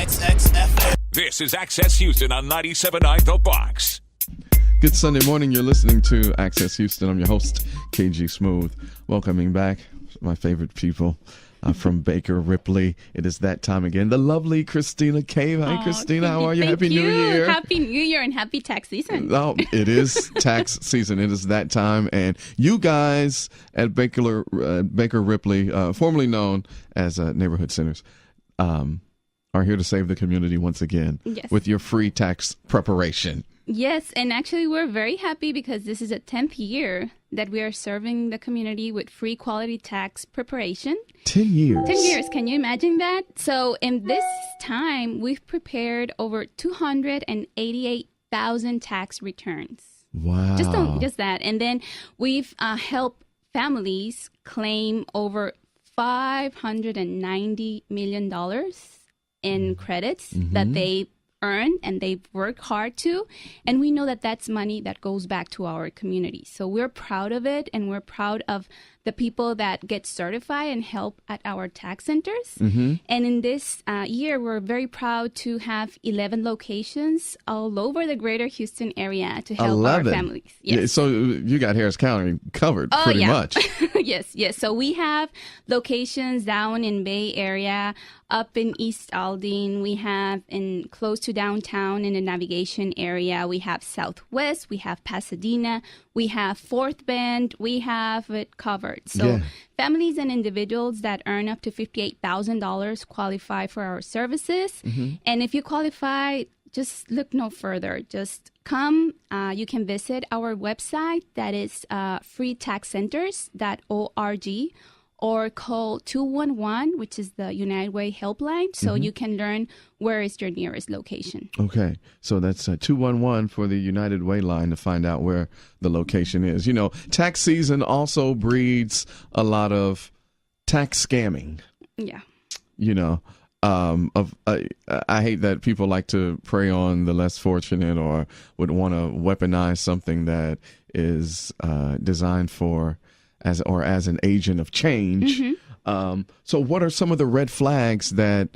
This is Access Houston on 97.9 The Box. Good Sunday morning. You're listening to Access Houston. I'm your host, KG Smooth. Welcoming back my favorite people from Baker Ripley. It is that time again. The lovely Cristina Cave. Hi, Christina. How are you? Happy New Year. Happy New Year and happy tax season. Oh, it is tax season. It is that time. And you guys at Baker Ripley, formerly known as Neighborhood Centers, are here to save the community once again with your free tax preparation. Yes, and actually we're very happy because this is the 10th year that we are serving the community with free quality tax preparation. 10 years. 10 years. Can you imagine that? So in this time, we've prepared over 288,000 tax returns. Wow. Just that. And then we've helped families claim over $590 million in credits that they earn and they've worked hard to, and we know that that's money that goes back to our community. So we're proud of it, and we're proud of the people that get certified and help at our tax centers. And in this year, we're very proud to have 11 locations all over the greater Houston area to help our families. Yes. Yeah, so you got Harris County covered pretty much. Yes. So we have locations down in Bay Area, up in East Aldine. We have in close to downtown in the navigation area. We have Southwest. We have Pasadena. We have Fort Bend. We have it covered. So families and individuals that earn up to $58,000 qualify for our services. And if you qualify, just look no further. Just come. You can visit our website. That is freetaxcenters.org. Or call 211, which is the United Way helpline, so you can learn where is your nearest location. Okay, so that's 211 for the United Way line to find out where the location is. You know, tax season also breeds a lot of tax scamming. Yeah. You know, I hate that people like to prey on the less fortunate or would want to weaponize something that is designed for as an agent of change. So what are some of the red flags that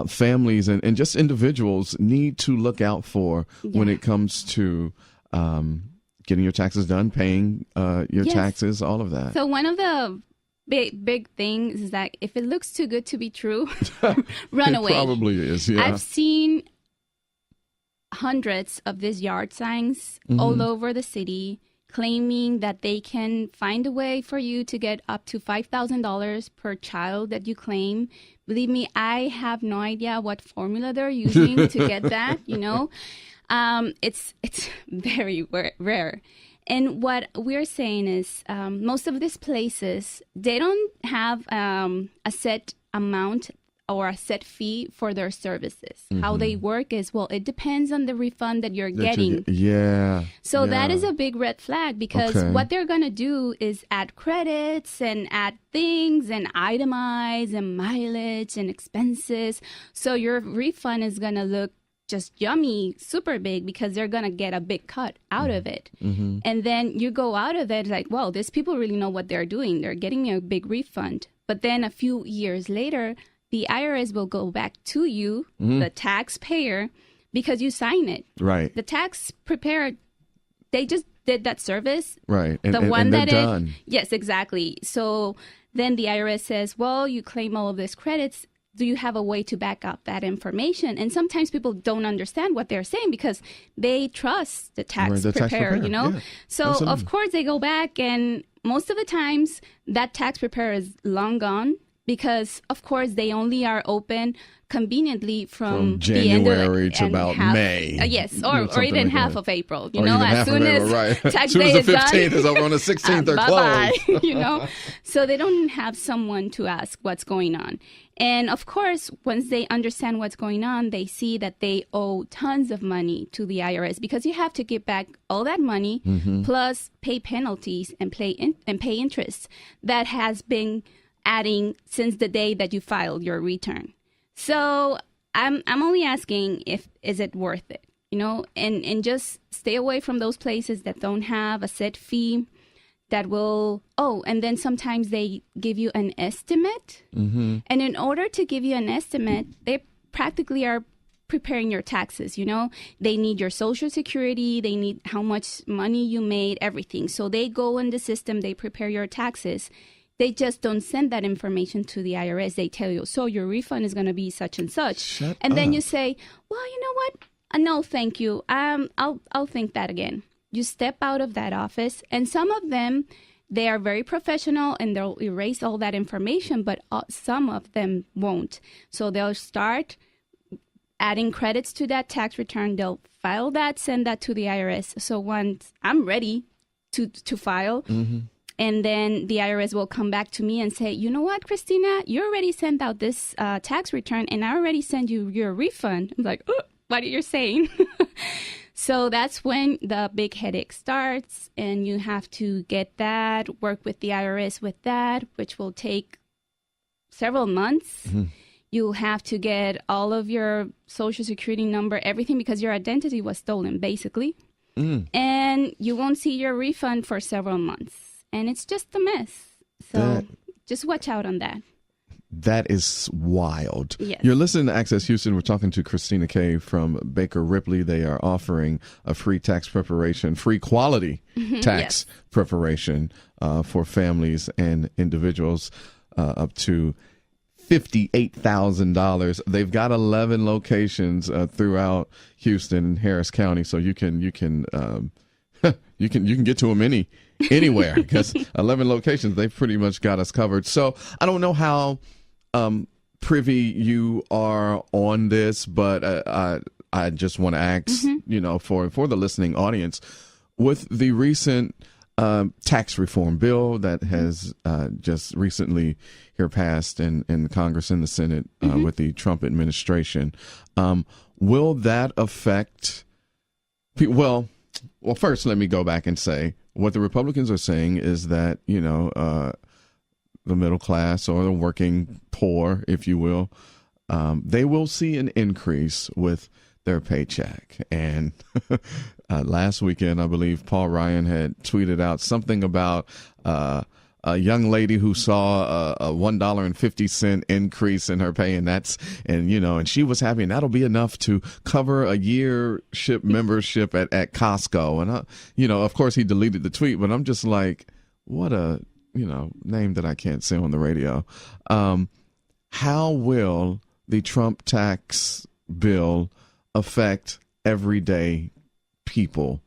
families and just individuals need to look out for when it comes to getting your taxes done, paying your taxes, all of that? So one of the big things is that if it looks too good to be true, run away. It probably is, yeah. I've seen hundreds of these yard signs all over the city claiming that they can find a way for you to get up to $5,000 per child that you claim. Believe me, I have no idea what formula they're using to get that, you know. It's very rare. And what we're saying is most of these places, they don't have a set amount or a set fee for their services. How they work is, well, it depends on the refund that you're getting. So that is a big red flag because what they're going to do is add credits and add things and itemize and mileage and expenses. So your refund is going to look just yummy, super big, because they're going to get a big cut out of it. And then you go out of it like, well, these people really know what they're doing. They're getting me a big refund. But then a few years later, the IRS will go back to you, the taxpayer, because you sign it. Right. The tax preparer, they just did that service. Right. The one that done. Yes, exactly. So then the IRS says, well, you claim all of these credits. Do you have a way to back up that information? And sometimes people don't understand what they're saying because they trust the tax preparer, you know? Yeah, so, absolutely. Of course, they go back, and most of the times that tax preparer is long gone. Because, of course, they only are open conveniently from January to about half, May. Yes, or even like half of April. You or know, as soon as tax day is done. As soon as the 15th is over on the 16th, they're closed. You know, so they don't have someone to ask what's going on. And, of course, once they understand what's going on, they see that they owe tons of money to the IRS because you have to give back all that money plus pay penalties and pay interest that has been adding since the day that you filed your return. So I'm only asking is it worth it, you know, and just stay away from those places that don't have a set fee that will, and then sometimes they give you an estimate. And in order to give you an estimate, they practically are preparing your taxes. They need your social security, they need how much money you made, everything. So they go in the system, they prepare your taxes. They just don't send that information to the IRS. They tell you, so your refund is going to be such and such. Then you say, well, you know what? No, thank you. I'll think that again. You step out of that office, and some of them, they are very professional and they'll erase all that information, but some of them won't. So they'll start adding credits to that tax return. They'll file that, send that to the IRS. So once I'm ready to file, and then the IRS will come back to me and say, you know what, Cristina, you already sent out this tax return and I already sent you your refund. I'm like, oh, what are you saying? So that's when the big headache starts, and you have to get that, work with the IRS with that, which will take several months. You'll have to get all of your social security number, everything, because your identity was stolen, basically. And you won't see your refund for several months. And it's just a mess. So just watch out on that. That is wild. Yes. You're listening to Access Houston. We're talking to Cristina Cave from Baker Ripley. They are offering a free tax preparation, free quality tax preparation for families and individuals up to $58,000. They've got 11 locations throughout Houston and Harris County, so you can you can get to them anywhere, because 11 locations, they've pretty much got us covered. So I don't know how privy you are on this, but I just want to ask, for the listening audience, with the recent tax reform bill that has just recently here passed in Congress and the Senate with the Trump administration, will that affect people? Well, first, let me go back and say what the Republicans are saying is that, the middle class or the working poor, if you will, they will see an increase with their paycheck. And last weekend, I believe Paul Ryan had tweeted out something about a young lady who saw a $1.50 increase in her pay, and she was happy, and that'll be enough to cover a yearship membership at Costco. And of course he deleted the tweet, but I'm just like, what a name that I can't say on the radio. How will the Trump tax bill affect everyday people?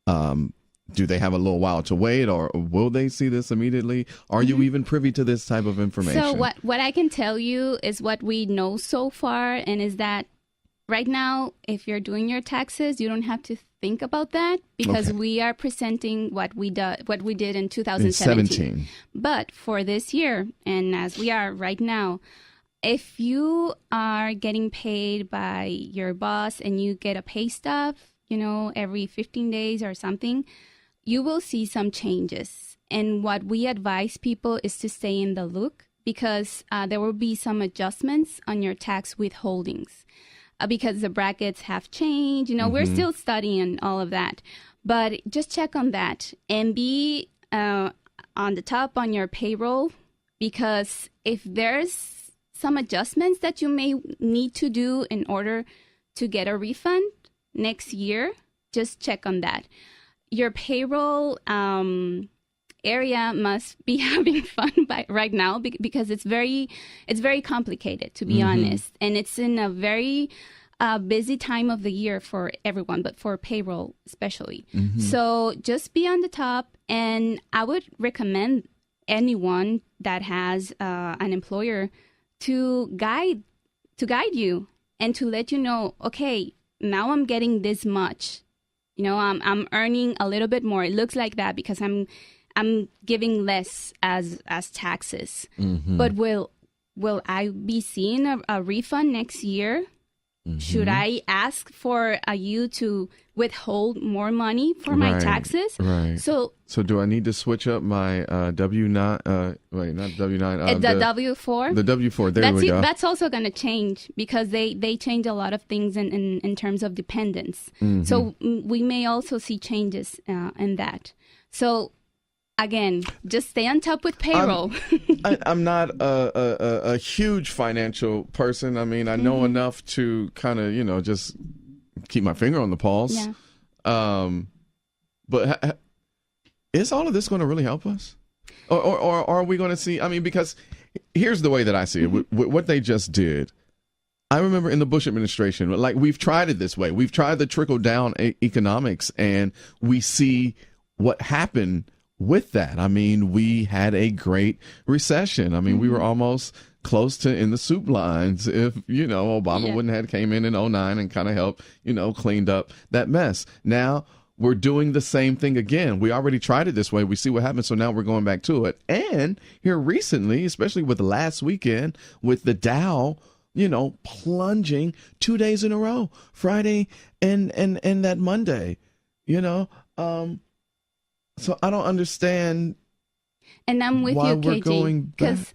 Do they have a little while to wait, or will they see this immediately? Are you even privy to this type of information? So what I can tell you is what we know so far, and is that right now, if you're doing your taxes, you don't have to think about that, because we are presenting what we did in 2017. But for this year, and as we are right now, if you are getting paid by your boss and you get a pay stub, every 15 days or something, you will see some changes. And what we advise people is to stay in the loop, because there will be some adjustments on your tax withholdings. Because the brackets have changed. We're still studying all of that. But just check on that and be on the top on your payroll, because if there's some adjustments that you may need to do in order to get a refund next year, just check on that. Your payroll area must be having fun right now, because it's very complicated, to be honest, and it's in a very busy time of the year for everyone, but for payroll especially. So just be on the top, and I would recommend anyone that has an employer to guide you and to let you know, okay, now I'm getting this much. I'm earning a little bit more. It looks like that because I'm giving less as taxes. But will I be seeing a refund next year? Should I ask for you to withhold more money for my taxes? Right. So do I need to switch up my W-9? Not W-9. The W-4? The W-4. There we go. That's also going to change, because they change a lot of things in terms of dependence. So we may also see changes in that. So again, just stay on top with payroll. I'm not a huge financial person. I mean, I know enough to kind of, just keep my finger on the pulse. Yeah. But is all of this going to really help us? Or are we going to see, because here's the way that I see it. What they just did, I remember in the Bush administration, like we've tried it this way. We've tried the trickle down economics, and we see what happened with that. I mean, we had a great recession. I mean, we were almost close to in the soup lines if, Obama wouldn't have came in 2009 and kind of helped, cleaned up that mess. Now we're doing the same thing again. We already tried it this way. We see what happens. So now we're going back to it. And here recently, especially with last weekend, with the Dow, plunging 2 days in a row, Friday and that Monday, so I don't understand. And I'm with why you, we're going KG, because,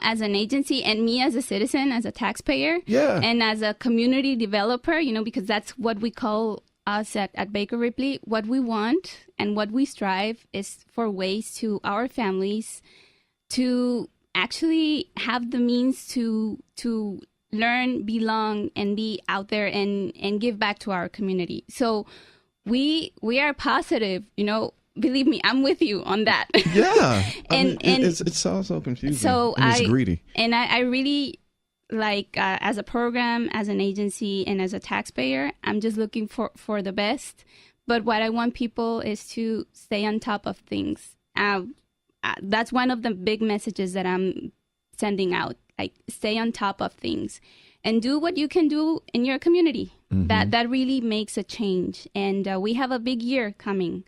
as an agency and me as a citizen, as a taxpayer, and as a community developer, because that's what we call us at Baker Ripley, what we want and what we strive is for ways to our families to actually have the means to learn, belong, and be out there and give back to our community. So we are positive, believe me, I'm with you on that. Yeah. and it's also confusing. So and it's greedy. And I really like, as a program, as an agency, and as a taxpayer, I'm just looking for the best. But what I want people is to stay on top of things. That's one of the big messages that I'm sending out. Like, stay on top of things and do what you can do in your community. That really makes a change. And we have a big year coming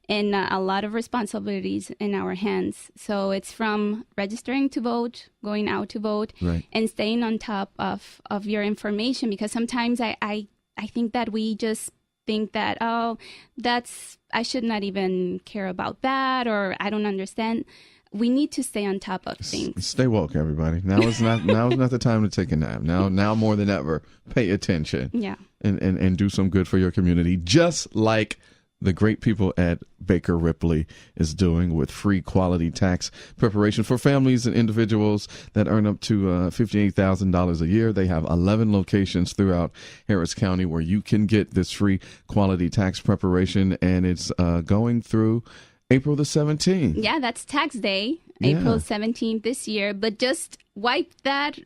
and a lot of responsibilities in our hands. So it's from registering to vote, going out to vote, and staying on top of your information. Because sometimes I think that we just think that, I should not even care about that, or I don't understand. We need to stay on top of things. Stay woke, everybody. Now is not the time to take a nap. Now more than ever, pay attention. Yeah. And do some good for your community, just like the great people at Baker Ripley is doing with free quality tax preparation for families and individuals that earn up to $58,000 a year. They have 11 locations throughout Harris County where you can get this free quality tax preparation, and it's going through April the 17th. Yeah, that's tax day, April 17th this year. But just wipe that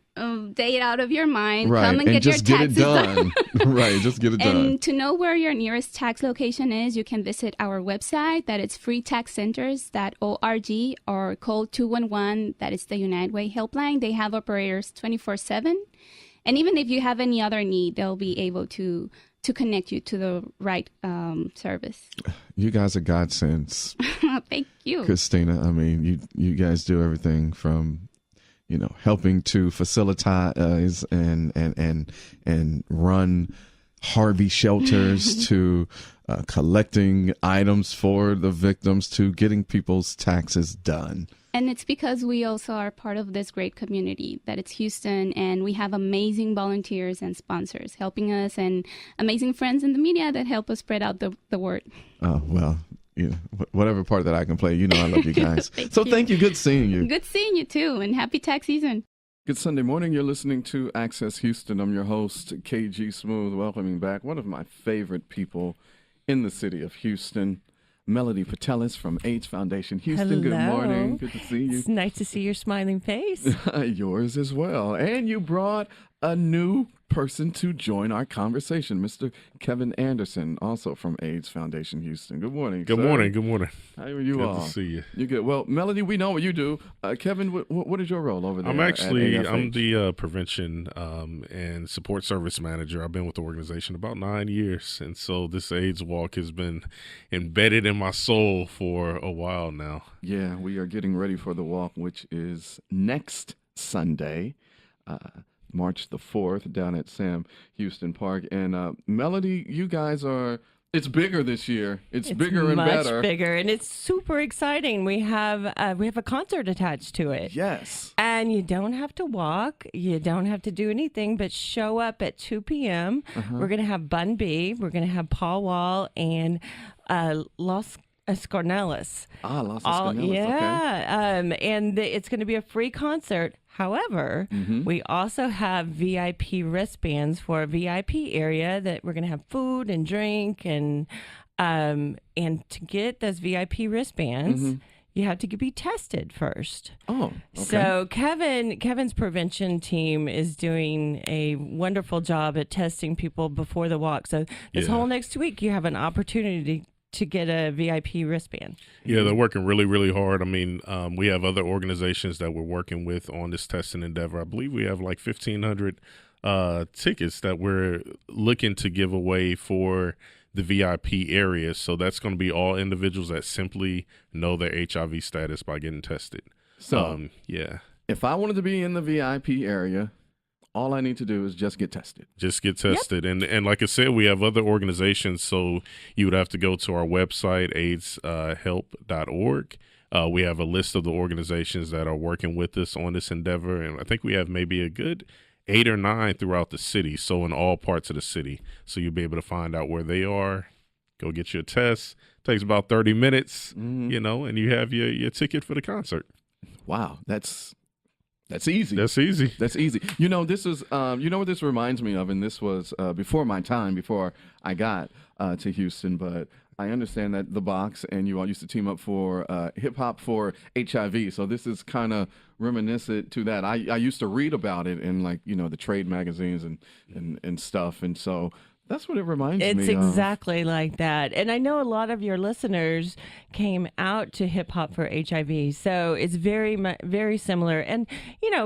date out of your mind. Right. Come and get your taxes done. Right, just get it done. And to know where your nearest tax location is, you can visit our website. That is freetaxcenters.org, or call 211. That is the United Way helpline. They have operators 24/7. And even if you have any other need, they'll be able to connect you to the right service. You guys are godsends. Thank you, Cristina. I mean, you guys do everything from, helping to facilitize and run Harvey shelters to collecting items for the victims to getting people's taxes done. And it's because we also are part of this great community that it's Houston, and we have amazing volunteers and sponsors helping us, and amazing friends in the media that help us spread out the word. Oh, well, whatever part that I can play, I love you guys. Thank you. Good seeing you. Good seeing you too, and happy tax season. Good Sunday morning. You're listening to Access Houston. I'm your host, KG Smooth, welcoming back one of my favorite people in the city of Houston, Melody Patelis from AIDS Foundation Houston. Hello. Good morning. Good to see you. It's nice to see your smiling face. Yours as well. And you brought a new person to join our conversation, Mr. Kevin Anderson, also from AIDS Foundation Houston. Good morning. Good morning. Good morning. How are you all? Good to see you. You're good. Well, Melody, we know what you do. Kevin, what is your role over there? I'm at AFH? the prevention and support service manager. I've been with the organization about 9 years, and so this AIDS walk has been embedded in my soul for a while now. Yeah, we are getting ready for the walk, which is next Sunday, March the 4th, down at Sam Houston Park. And Melody, you guys it's bigger this year. It's bigger and better. Much bigger, and it's super exciting. We have a concert attached to it. Yes. And you don't have to walk. You don't have to do anything but show up at 2 p.m. We're going to have Bun B. We're going to have Paul Wall and Scornelis. Las Escornelas, yeah. And it's going to be a free concert. However, we also have VIP wristbands for a VIP area that we're going to have food and drink and to get those VIP wristbands, you have to be tested first. Oh, okay. So Kevin's prevention team is doing a wonderful job at testing people before the walk. So this whole next week, you have an opportunity to get a VIP wristband. Yeah, they're working really, really hard. I mean, we have other organizations that we're working with on this testing endeavor. I believe we have like 1,500 tickets that we're looking to give away for the VIP area. So that's going to be all individuals that simply know their HIV status by getting tested. So, if I wanted to be in the VIP area, all I need to do is just get tested. Just get tested. Yep. And like I said, we have other organizations. So you would have to go to our website, aidshelp.org. We have a list of the organizations that are working with us on this endeavor. And I think we have maybe a good 8 or 9 throughout the city. So in all parts of the city. So you'll be able to find out where they are. Go get your test. Takes about 30 minutes, and you have your ticket for the concert. Wow. That's easy. That's easy. This is, what this reminds me of, and this was before my time, before I got to Houston, but I understand that the Box and you all used to team up for hip hop for HIV. So this is kind of reminiscent to that. I used to read about it in the trade magazines and stuff. And so that's what it reminds me of. It's exactly like that. And I know a lot of your listeners came out to Hip Hop for HIV. So it's very, very similar. And,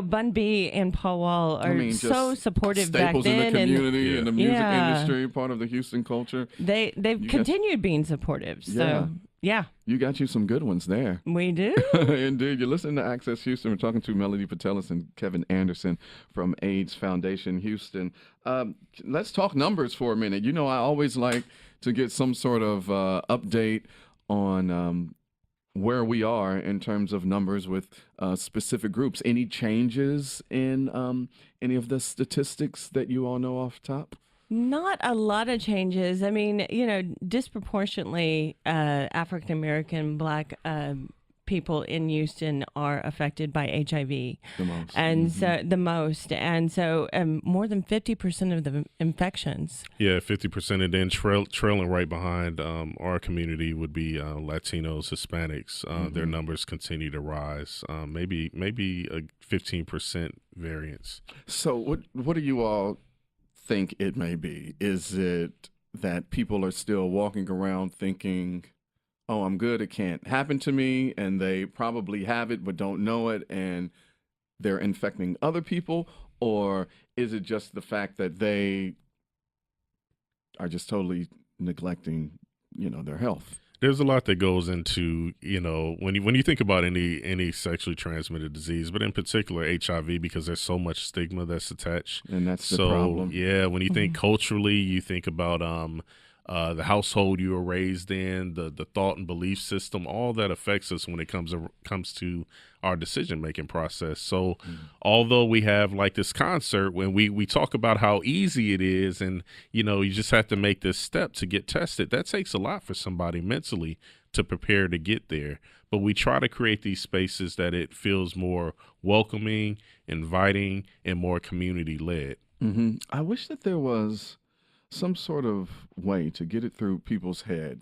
Bun B and Paul Wall are so supportive back then. Staples in the community and the music industry, part of the Houston culture. They've continued being supportive. So, yeah. You got you some good ones there. We do. Indeed. You're listening to Access Houston. We're talking to Melody Patelis and Kevin Anderson from AIDS Foundation Houston. Let's talk numbers for a minute. I always like to get some sort of update on where we are in terms of numbers with specific groups. Any changes in any of the statistics that you all know off top? Not a lot of changes. I mean, disproportionately African American, Black people in Houston are affected by HIV. The most. And so the most. And so more than 50% of the infections. Yeah, 50%. And then trailing right behind our community would be Latinos, Hispanics. Their numbers continue to rise. Maybe a 15% variance. So what do you all think it may be? Is it that people are still walking around thinking, oh, I'm good, it can't happen to me, and they probably have it but don't know it, and they're infecting other people? Or is it just the fact that they are just totally neglecting, their health? There's a lot that goes into, when you think about any sexually transmitted disease, but in particular HIV, because there's so much stigma that's attached. And that's the problem. Yeah, when you think culturally, you think about the household you were raised in, the thought and belief system, all that affects us when it comes to our decision-making process. So although we have like this concert, when we talk about how easy it is and, you just have to make this step to get tested, that takes a lot for somebody mentally to prepare to get there. But we try to create these spaces that it feels more welcoming, inviting, and more community-led. I wish that there was some sort of way to get it through people's head,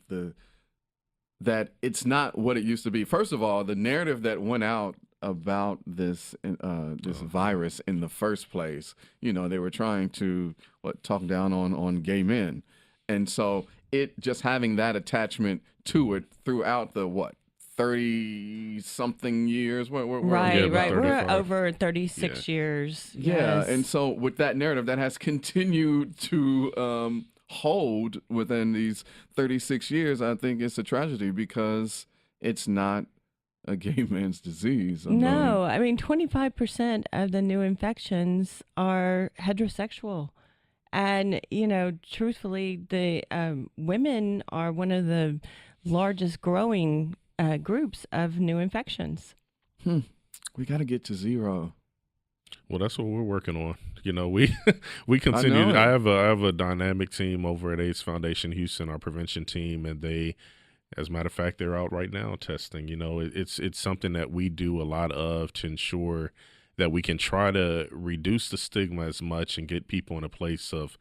that it's not what it used to be. First of all, the narrative that went out about this virus in the first place, they were trying to talk down on gay men. And so it just having that attachment to it throughout the 30-something years. Right. We're over 36 years. Yeah, Yes. and so with that narrative, that has continued to hold within these 36 years. I think it's a tragedy because it's not a gay man's disease. No, 25% of the new infections are heterosexual. And, truthfully, the women are one of the largest growing groups of new infections. We got to get to zero. Well, that's what we're working on. We continue. I have a dynamic team over at AIDS Foundation Houston, our prevention team, and they As a matter of fact, they're out right now testing. It's something that we do a lot of to ensure that we can try to reduce the stigma as much and get people in a place of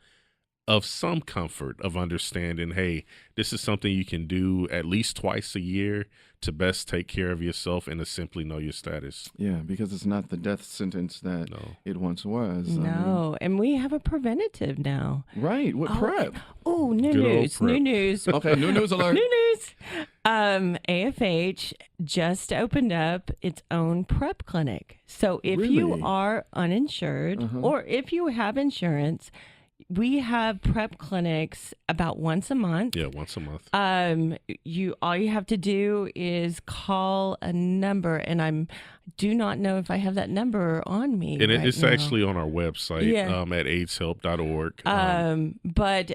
some comfort of understanding, hey, this is something you can do at least twice a year to best take care of yourself and to simply know your status. Yeah, because it's not the death sentence that it once was. No, and we have a preventative now. Right, with PrEP. Oh, new Good old news, PrEP. new news. Okay, new news alert. New news. AFH just opened up its own PrEP clinic. So if you Really? are uninsured or if you have insurance, we have PrEP clinics about once a month. Yeah, once a month. All you have to do is call a number, and I do not know if I have that number on me. And right it's now. actually on our website Yeah. at aidshelp.org. But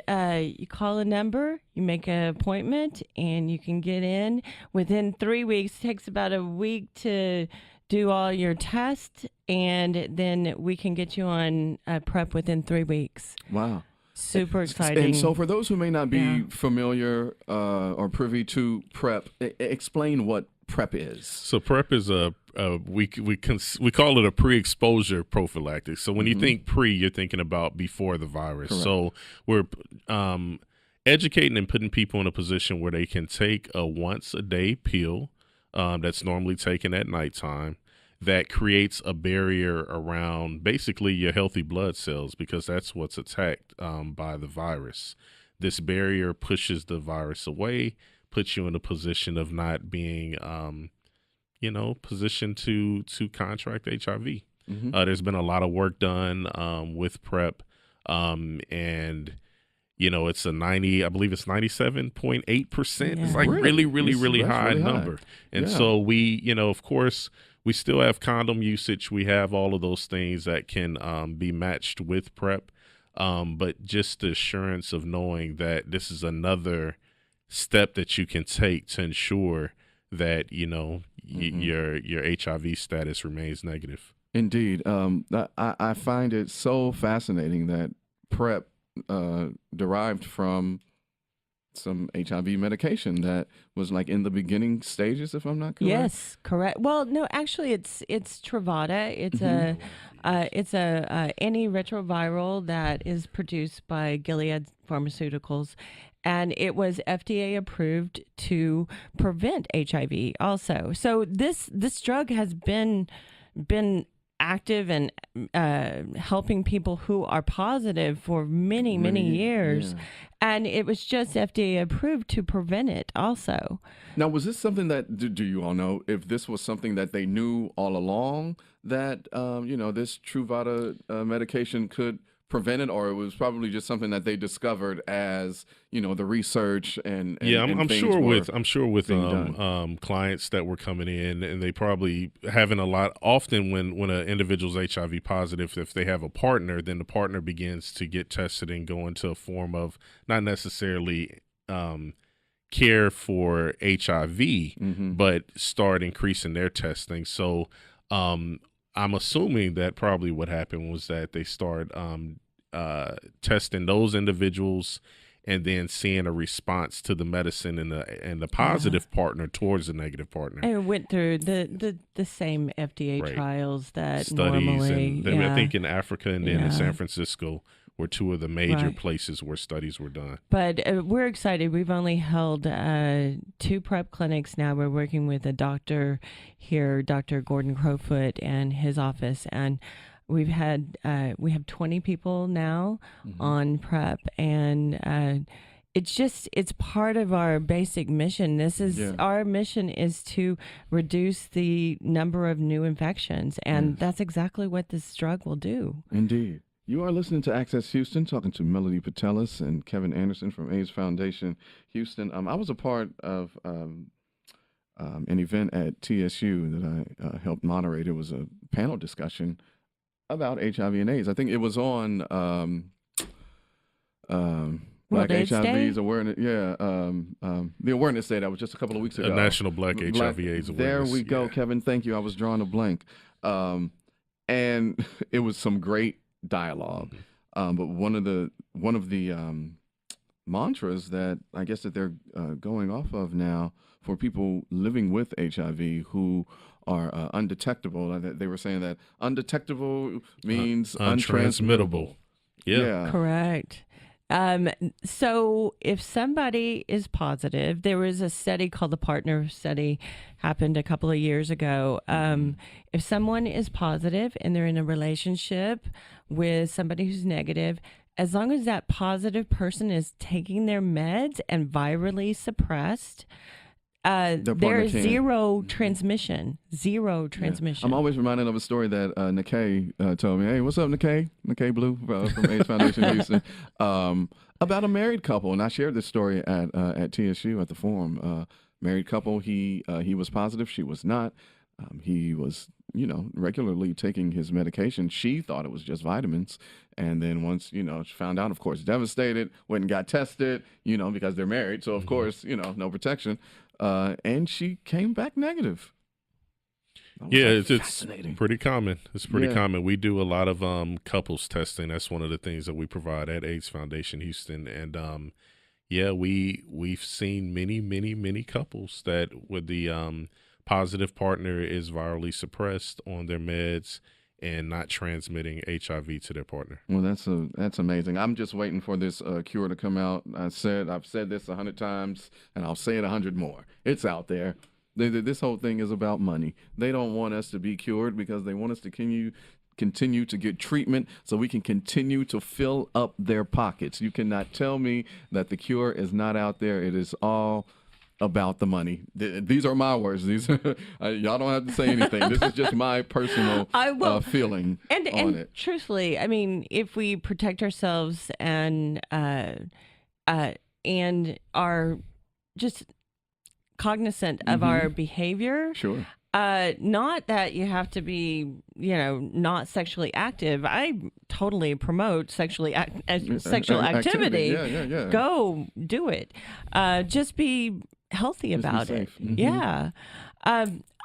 you call a number, you make an appointment, and you can get in within 3 weeks. It takes about a week to do all your tests, and then we can get you on PrEP within 3 weeks. Wow. Super exciting. And so for those who may not be familiar or privy to PrEP, explain what PrEP is. So PrEP is we call it a pre-exposure prophylactic. So when you think pre, you're thinking about before the virus. Correct. So we're educating and putting people in a position where they can take a once-a-day pill that's normally taken at nighttime that creates a barrier around basically your healthy blood cells, because that's what's attacked by the virus. This barrier pushes the virus away, puts you in a position of not being, positioned to contract HIV. There's been a lot of work done with PrEP, and it's I believe it's 97.8%. It's like really high number. And so we, of course, we still have condom usage. We have all of those things that can be matched with PrEP. But just the assurance of knowing that this is another step that you can take to ensure that, your HIV status remains negative. Indeed. I find it so fascinating that PrEP derived from some HIV medication that was like in the beginning stages, if I'm not correct. Yes, correct. Well, no, actually, it's Truvada. It's a antiretroviral that is produced by Gilead Pharmaceuticals, and it was FDA approved to prevent HIV. Also, so this drug has been active and helping people who are positive for many years. Yeah. And it was just FDA approved to prevent it also. Now, was this something that, do you all know if this was something that they knew all along that, this Truvada medication could prevent it, or it was probably just something that they discovered as, the research and I'm sure with being done? clients that were coming in, and they probably having a lot. Often when an individual's HIV positive, if they have a partner, then the partner begins to get tested and go into a form of not necessarily care for HIV, but start increasing their testing. So I'm assuming that probably what happened was that they start testing those individuals and then seeing a response to the medicine and the positive partner towards the negative partner. And it went through the same FDA trials that studies normally. And I think in Africa and then in San Francisco were two of the major places where studies were done. But we're excited. We've only held 2 PrEP clinics now. We're working with a doctor here, Dr. Gordon Crowfoot, and his office, and we have 20 people now on PrEP, and it's part of our basic mission. Our mission is to reduce the number of new infections, and that's exactly what this drug will do. Indeed. You are listening to Access Houston, talking to Melody Patelis and Kevin Anderson from AIDS Foundation Houston. I was a part of an event at TSU that I helped moderate. It was a panel discussion about HIV and AIDS. I think it was on Black HIV's awareness. Yeah, the awareness day that was just a couple of weeks ago. National Black HIV AIDS Awareness. There we go, Kevin. Thank you. I was drawing a blank, and it was some great dialogue. But one of the mantras that I guess that they're going off of now for people living with HIV who are undetectable. They were saying that undetectable means untransmittable. Yeah. Correct. So if somebody is positive, there was a study called the Partner Study, happened a couple of years ago. If someone is positive and they're in a relationship with somebody who's negative, as long as that positive person is taking their meds and virally suppressed, there is zero transmission. Zero transmission. I'm always reminded of a story that Nikkei told me. Hey, what's up, Nikkei? Nikkei Blue from AIDS Foundation Houston. About a married couple, and I shared this story at TSU at the forum. Married couple. He was positive. She was not. He was, regularly taking his medication. She thought it was just vitamins. And then once, she found out, of course, devastated, went and got tested, because they're married. So, of course, no protection. And she came back negative. It's pretty common. It's pretty common. We do a lot of couples testing. That's one of the things that we provide at AIDS Foundation Houston. And we've seen many couples that with the positive partner is virally suppressed on their meds and not transmitting HIV to their partner. Well, that's amazing. I'm just waiting for this cure to come out. I've said this 100 times, and I'll say it 100 more. It's out there. This whole thing is about money. They don't want us to be cured because they want us to continue to get treatment so we can continue to fill up their pockets. You cannot tell me that the cure is not out there. It is all about the money. These are my words. These y'all don't have to say anything. This is just my personal feeling on it. Truthfully, I mean, if we protect ourselves and are just cognizant of our behavior, sure. Not that you have to be, not sexually active. I totally promote sexual activity. Yeah. Go do it. Just be healthy about it. Yeah.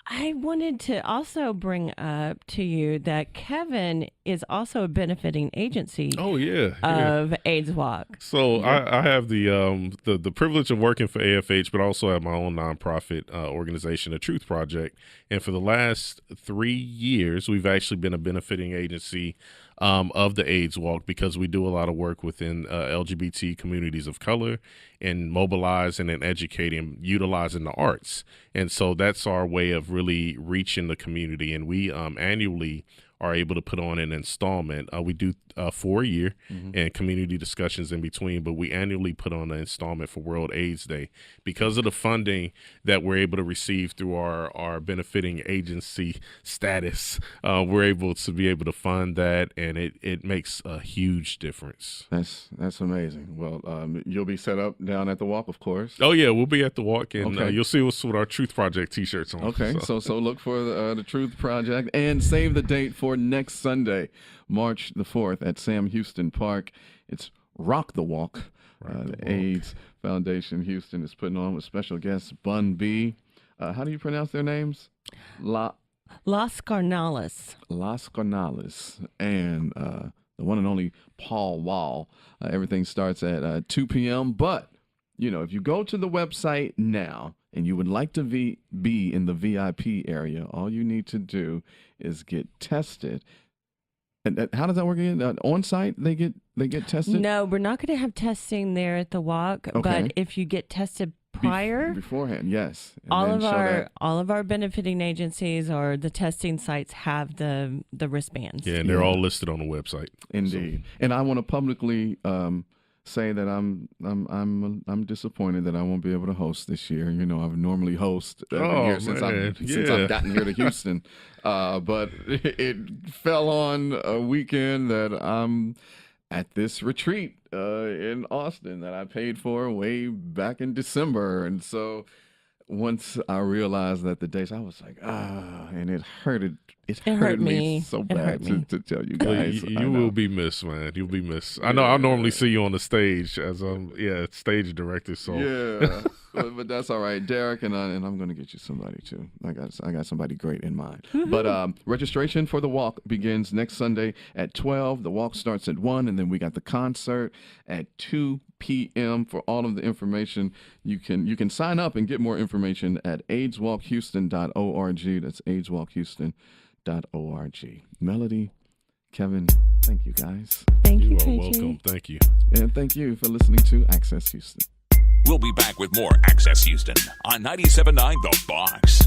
I wanted to also bring up to you that Kevin is also a benefiting agency. Of AIDS Walk. So I have the privilege of working for AFH, but I also have my own nonprofit organization, the Truth Project. And for the last 3 years, we've actually been a benefiting agency of the AIDS Walk because we do a lot of work within LGBT communities of color and mobilizing and educating, utilizing the arts. And so that's our way of really reaching the community. And we annually are able to put on an installment. We do for a year and community discussions in between, but we annually put on an installment for World AIDS Day. Because of the funding that we're able to receive through our benefiting agency status, we're able to fund that, and it makes a huge difference. That's amazing. Well, you'll be set up down at the walk, of course. Oh yeah, we'll be at the walk, and you'll see us with our Truth Project t-shirts on. Okay, so look for the Truth Project and save the date for next Sunday, March the 4th at Sam Houston Park. It's Rock the Walk. The AIDS Foundation Houston is putting on with special guests Bun B. How do you pronounce their names? Las Carnales. Las Carnales. And the one and only Paul Wall. Everything starts at 2 p.m. But, if you go to the website now and you would like to be in the VIP area, all you need to do is get tested. And how does that work again? On site, they get tested? No, we're not going to have testing there at the walk. Okay. But if you get tested prior, beforehand, yes. And all of our benefiting agencies or the testing sites have the wristbands. Yeah, and they're all listed on the website. Indeed. So. And I want to publicly say that I'm disappointed that I won't be able to host this year. I've normally host every year since I've gotten here to Houston, but it fell on a weekend that I'm at this retreat in Austin that I paid for way back in December, and so once I realized that the dates, I was like, and it hurted it It hurt me so It bad hurt me. to tell you Well, guys. you will be missed, man. You'll be missed. I know. I normally see you on the stage as stage director. So yeah, but that's all right, Derek, and I'm going to get you somebody too. I got somebody great in mind. But registration for the walk begins next Sunday at 12. The walk starts at 1, and then we got the concert at 2 p.m. For all of the information, you can sign up and get more information at AIDSWalkHouston.org. That's AIDSWalkHouston.org. Melody, Kevin, thank you guys. Thank you, you are KG. welcome. Thank you. And thank you for listening to Access Houston. We'll be back with more Access Houston on 97.9 The Box.